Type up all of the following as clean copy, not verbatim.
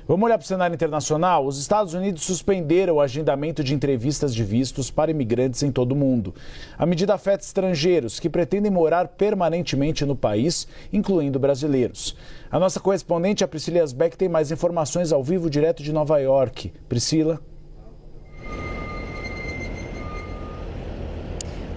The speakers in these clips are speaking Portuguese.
Vamos olhar para o cenário internacional? Os Estados Unidos suspenderam o agendamento de entrevistas de vistos para imigrantes em todo o mundo. A medida afeta estrangeiros que pretendem morar permanentemente no país, incluindo brasileiros. A nossa correspondente, a Priscila Asbeck, tem mais informações ao vivo direto de Nova York. Priscila.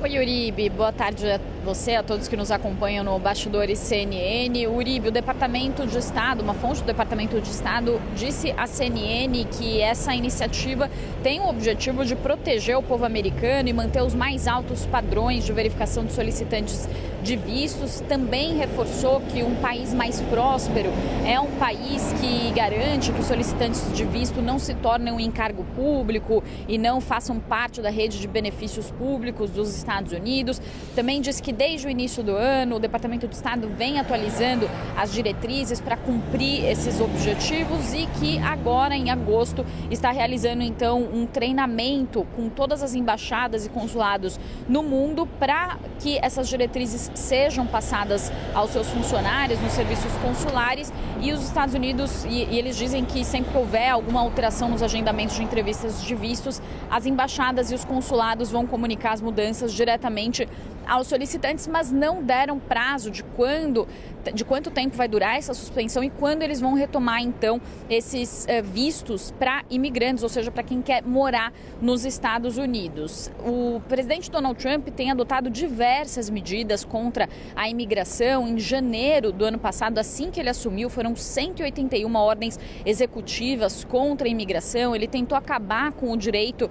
Oi, Uribe. Boa tarde a você, a todos que nos acompanham no Bastidores CNN. Uribe, o Departamento de Estado, uma fonte do Departamento de Estado, disse à CNN que essa iniciativa tem o objetivo de proteger o povo americano e manter os mais altos padrões de verificação de solicitantes de vistos. Também reforçou que um país mais próspero é um país que garante que os solicitantes de visto não se tornem um encargo público e não façam parte da rede de benefícios públicos dos Estados Unidos. Também disse que desde o início do ano o Departamento de Estado vem atualizando as diretrizes para cumprir esses objetivos e que agora, em agosto, está realizando então um treinamento com todas as embaixadas e consulados no mundo para que essas diretrizes sejam passadas aos seus funcionários nos serviços consulares. E os Estados Unidos, e eles dizem que sempre que houver alguma alteração nos agendamentos de entrevistas de vistos, as embaixadas e os consulados vão comunicar as mudanças diretamente aos solicitantes, mas não deram prazo de quanto tempo vai durar essa suspensão e quando eles vão retomar, então, esses vistos para imigrantes, ou seja, para quem quer morar nos Estados Unidos. O presidente Donald Trump tem adotado diversas medidas contra a imigração. Em janeiro do ano passado, assim que ele assumiu, foram 181 ordens executivas contra a imigração. Ele tentou acabar com o direito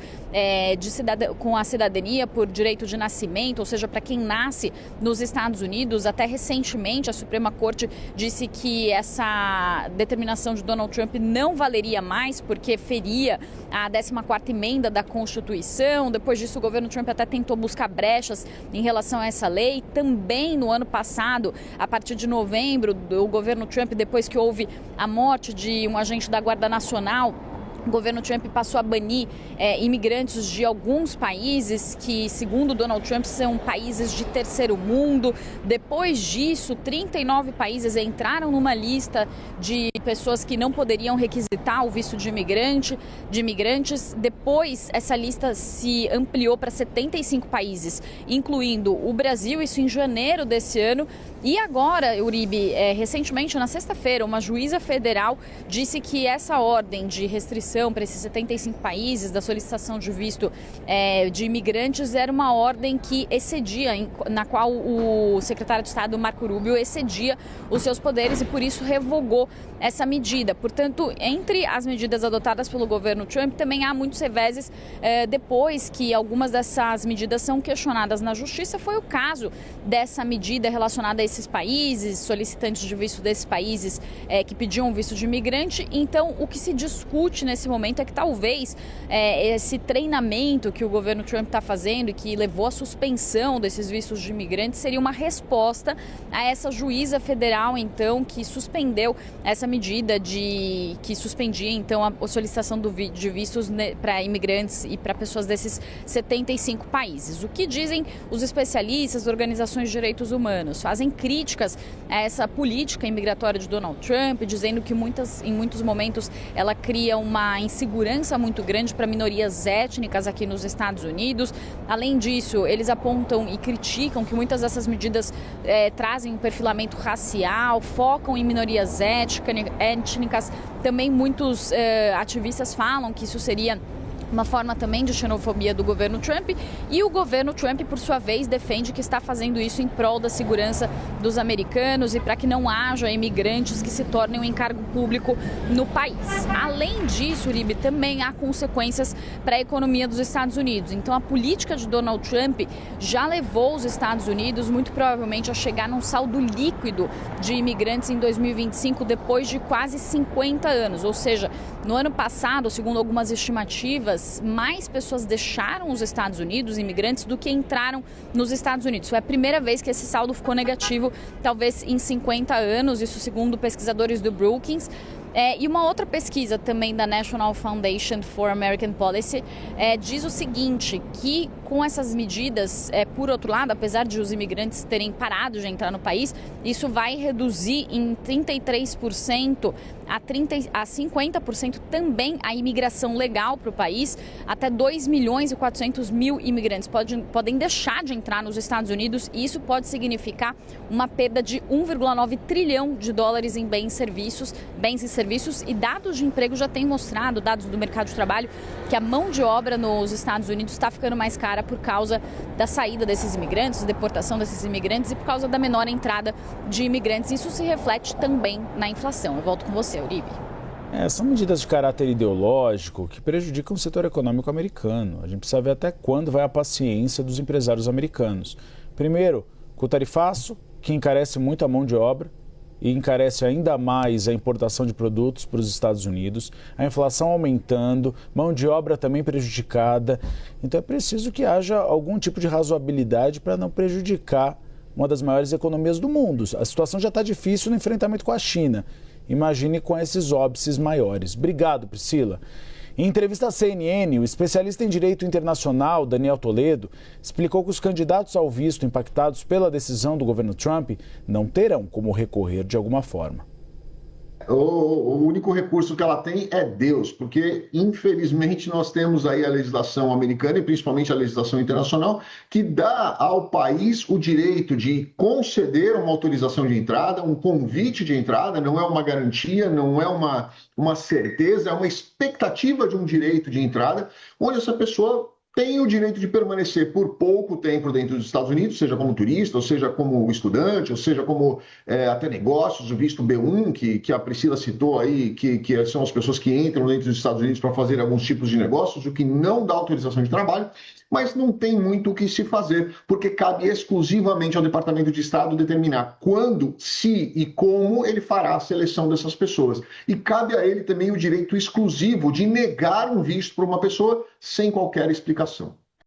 com a cidadania por direito de nascimento, ou seja, para quem nasce nos Estados Unidos. Até recentemente, a Suprema Corte disse que essa determinação de Donald Trump não valeria mais porque feria a 14ª emenda da Constituição. Depois disso, o governo Trump até tentou buscar brechas em relação a essa lei. Também no ano passado, a partir de novembro, o governo Trump, depois que houve a morte de um agente da Guarda Nacional, o governo Trump passou a banir imigrantes de alguns países que, segundo Donald Trump, são países de terceiro mundo. Depois disso, 39 países entraram numa lista de pessoas que não poderiam requisitar o visto de imigrantes. Depois, essa lista se ampliou para 75 países, incluindo o Brasil, isso em janeiro desse ano. E agora, Uribe, recentemente, na sexta-feira, uma juíza federal disse que essa ordem de restrição para esses 75 países da solicitação de visto de imigrantes era uma ordem que excedia, na qual o secretário de Estado, Marco Rubio, excedia os seus poderes e por isso revogou essa medida. Portanto, entre as medidas adotadas pelo governo Trump, também há muitos reveses depois que algumas dessas medidas são questionadas na justiça. Foi o caso dessa medida relacionada a esses países, solicitantes de visto desses países que pediam visto de imigrante. Então, o que se discute nesse momento é que talvez esse treinamento que o governo Trump está fazendo e que levou à suspensão desses vistos de imigrantes seria uma resposta a essa juíza federal, então, que suspendeu essa medida que suspendia, então, a solicitação de vistos para imigrantes e para pessoas desses 75 países. O que dizem os especialistas, organizações de direitos humanos? Fazem críticas a essa política imigratória de Donald Trump, dizendo que em muitos momentos ela cria uma insegurança muito grande para minorias étnicas aqui nos Estados Unidos. Além disso, eles apontam e criticam que muitas dessas medidas trazem um perfilamento racial, focam em minorias étnicas. Também muitos ativistas falam que isso seria uma forma também de xenofobia do governo Trump, e o governo Trump, por sua vez, defende que está fazendo isso em prol da segurança dos americanos e para que não haja imigrantes que se tornem um encargo público no país. Além disso, Uribe, também há consequências para a economia dos Estados Unidos. Então, a política de Donald Trump já levou os Estados Unidos, muito provavelmente, a chegar num saldo líquido de imigrantes em 2025, depois de quase 50 anos. Ou seja, no ano passado, segundo algumas estimativas, mais pessoas deixaram os Estados Unidos, imigrantes, do que entraram nos Estados Unidos. Foi a primeira vez que esse saldo ficou negativo, talvez em 50 anos, isso segundo pesquisadores do Brookings. E uma outra pesquisa também da National Foundation for American Policy diz o seguinte, que com essas medidas, por outro lado, apesar de os imigrantes terem parado de entrar no país, isso vai reduzir em 33% a 50% também a imigração legal para o país. Até 2.400.000 imigrantes podem deixar de entrar nos Estados Unidos e isso pode significar uma perda de 1,9 trilhão de dólares em bens e serviços, e dados de emprego já têm mostrado, dados do mercado de trabalho, que a mão de obra nos Estados Unidos está ficando mais cara por causa da saída desses imigrantes, deportação desses imigrantes e por causa da menor entrada de imigrantes. Isso se reflete também na inflação. Eu volto com você, Uribe. São medidas de caráter ideológico que prejudicam o setor econômico americano. A gente precisa ver até quando vai a paciência dos empresários americanos. Primeiro, com o tarifaço, que encarece muito a mão de obra e encarece ainda mais a importação de produtos para os Estados Unidos, a inflação aumentando, mão de obra também prejudicada. Então é preciso que haja algum tipo de razoabilidade para não prejudicar uma das maiores economias do mundo. A situação já está difícil no enfrentamento com a China. Imagine com esses óbices maiores. Obrigado, Priscila. Em entrevista à CNN, o especialista em direito internacional, Daniel Toledo, explicou que os candidatos ao visto impactados pela decisão do governo Trump não terão como recorrer de alguma forma. O único recurso que ela tem é Deus, porque infelizmente nós temos aí a legislação americana e principalmente a legislação internacional que dá ao país o direito de conceder uma autorização de entrada, um convite de entrada, não é uma garantia, não é uma certeza, é uma expectativa de um direito de entrada, onde essa pessoa tem o direito de permanecer por pouco tempo dentro dos Estados Unidos, seja como turista, ou seja como estudante, ou seja como até negócios, o visto B1, que a Priscila citou aí, que são as pessoas que entram dentro dos Estados Unidos para fazer alguns tipos de negócios, o que não dá autorização de trabalho, mas não tem muito o que se fazer, porque cabe exclusivamente ao Departamento de Estado determinar quando, se e como ele fará a seleção dessas pessoas. E cabe a ele também o direito exclusivo de negar um visto para uma pessoa sem qualquer explicação.